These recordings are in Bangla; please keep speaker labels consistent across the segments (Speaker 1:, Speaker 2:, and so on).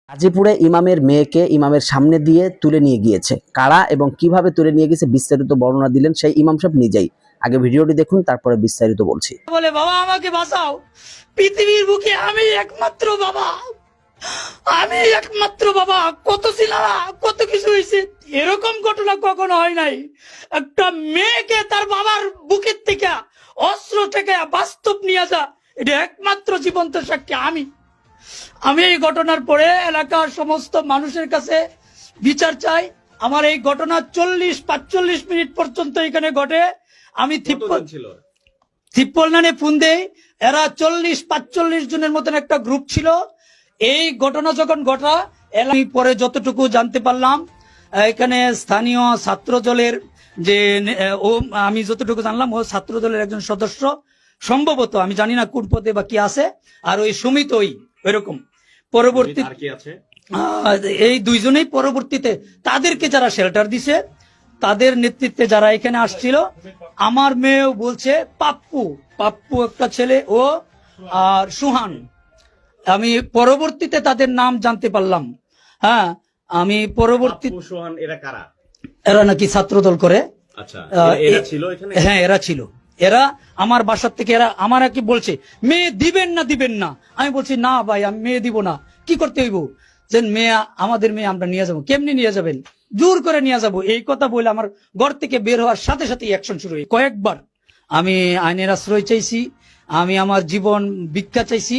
Speaker 1: গাজীপুরে ইমামের মেয়েকে ইমামের সামনে দিয়ে তুলে নিয়ে গিয়েছে কারা এবং কিভাবে তুলে নিয়ে গেছে বিস্তারিত বর্ণনা দিলেন সেই ইমাম সাহেব নিজেই। আগে ভিডিওটি দেখুন, তারপরে বিস্তারিত বলছি।
Speaker 2: বলে বাবা আমাকে বাঁচাও, পৃথিবীর বুকে আমি একমাত্র বাবা, আমি একমাত্র বাবা। কত সিনেমা কত কিছু হয়েছে, এরকম ঘটনা কখনো হয় নাই। একটা মেয়েকে তার বাবার বুকের থেকে অস্ত্র থেকে বাস্তব নিয়ে যা, এটা একমাত্র জীবন্ত সাক্ষী আমি এই ঘটনার পরে এলাকার সমস্ত মানুষের কাছে বিচার চাই। আমার এই ঘটনা 40-45 মিনিট পর্যন্ত এখানে ঘটে। আমি থিপ্পলনানে ফোন দেই, এরা 40-45 জনের মতন একটা গ্রুপ ছিল। এই ঘটনা যখন ঘটা আমি পরে যতটুকু জানতে পারলাম, এখানে স্থানীয় ছাত্র দলের যে আমি যতটুকু জানলাম ও ছাত্র দলের একজন সদস্য সম্ভবত, আমি জানি না কোন পদে বা কি আছে, আর ওই সুমিত ওইরকম পরবর্তী এই দুইজনেই পরবর্তীতে তাদেরকে যারা শেল্টার দিছে তাদের নেতৃত্বে যারা এখানে আসছিল। আমার মেয়েও বলছে পাপ্পু একটা ছেলে, ও আর সুহান। আমি পরবর্তীতে তাদের নাম জানতে পারলাম। হ্যাঁ, আমি পরবর্তী এরা নাকি ছাত্রদল করে। হ্যাঁ, এরা ছিল। এরা আমার বাসার থেকে এরা আমার কি বলছে, মেয়ে দিবেন না। আমি বলছি না ভাই, আমি মেয়ে দিব না। কি করতে হইব যে মেয়ে, আমাদের মেয়ে আমরা নিয়ে যাবো। কেমনি নিয়ে যাবেন? জোর করে নিয়ে যাবো। এই কথা বলে আমার ঘর থেকে বের হওয়ার সাথে সাথে অ্যাকশন শুরু হয়। কয়েকবার আমি আইনের আশ্রয় চাইছি, আমি আমার জীবন ভিক্ষা চাইছি,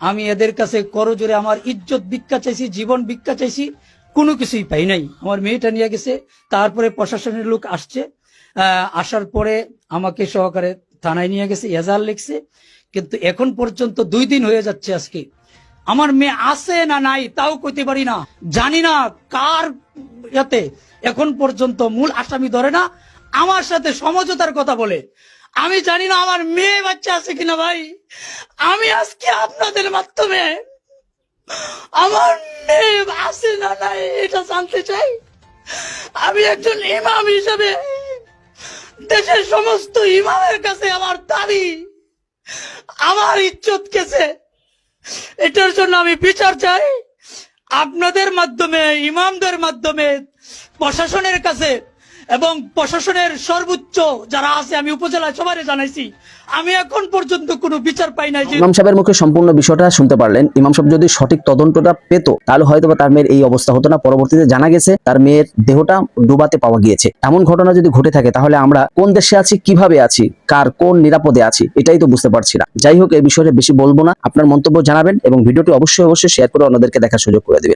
Speaker 2: আমি এদের কাছে করজোরে আমার ইজ্জত ভিক্ষা চাইছি, জীবন ভিক্ষা চাইছি, কোনো কিছুই পাই নাই। আমার মেয়েটা নিয়ে গেছে। তারপরে প্রশাসনের লোক আসছে, আসার পরে আমাকে সহকারে থানায় নিয়ে গেছে, এজাহার লিখছে। কিন্তু এখন পর্যন্ত 2 দিন হয়ে যাচ্ছে আজকে, আমার মেয়ে আছে না নাই তাও কইতে পারি না। জানি না কার ইয়াতে এখন পর্যন্ত মূল আসামি ধরে না, আমার সাথে সমঝোতার কথা বলে। আমি জানি না আমার মেয়ে বাচ্চা আছে কিনা ভাই। আমি আজকে আপনাদের মাধ্যমে আমার মেয়ে আছে না নাই এটা জানতে চাই। আমি একজন ইমাম হিসেবে দেশের সমস্ত ইমামের কাছে আমার দাবি, আমার ইজ্জত গেছে, এটার জন্য আমি বিচার চাই। আপনাদের মাধ্যমে, ইমামদের মাধ্যমে প্রশাসনের কাছে এবং প্রশাসনের সর্বোচ্চ যারা আছে, আমি উপজেলায় সবাই জানাইছি, আমি এখন পর্যন্ত কোনো বিচার পাই নাই।
Speaker 1: ইমাম সাহেবের মুখে সম্পূর্ণ বিষয়টা শুনতে পারলেন। ইমাম সাহেব যদি সঠিক তদন্তটা পেত তাহলে হয়তো তার মেয়ের এই অবস্থা হতো না। পরবর্তীতে জানা গেছে তার মেয়ের দেহটা ডুবাতে পাওয়া গিয়েছে। এমন ঘটনা যদি ঘটে থাকে তাহলে আমরা কোন দেশে আছি, কিভাবে আছি, কার কোন নিরাপদে আছি, এটাই তো বুঝতে পারছি না। যাই হোক, এই বিষয়ে বেশি বলবো না। আপনার মন্তব্য জানাবেন এবং ভিডিওটি অবশ্যই শেয়ার করে অন্যদেরকে দেখার সুযোগ করে দেবেন।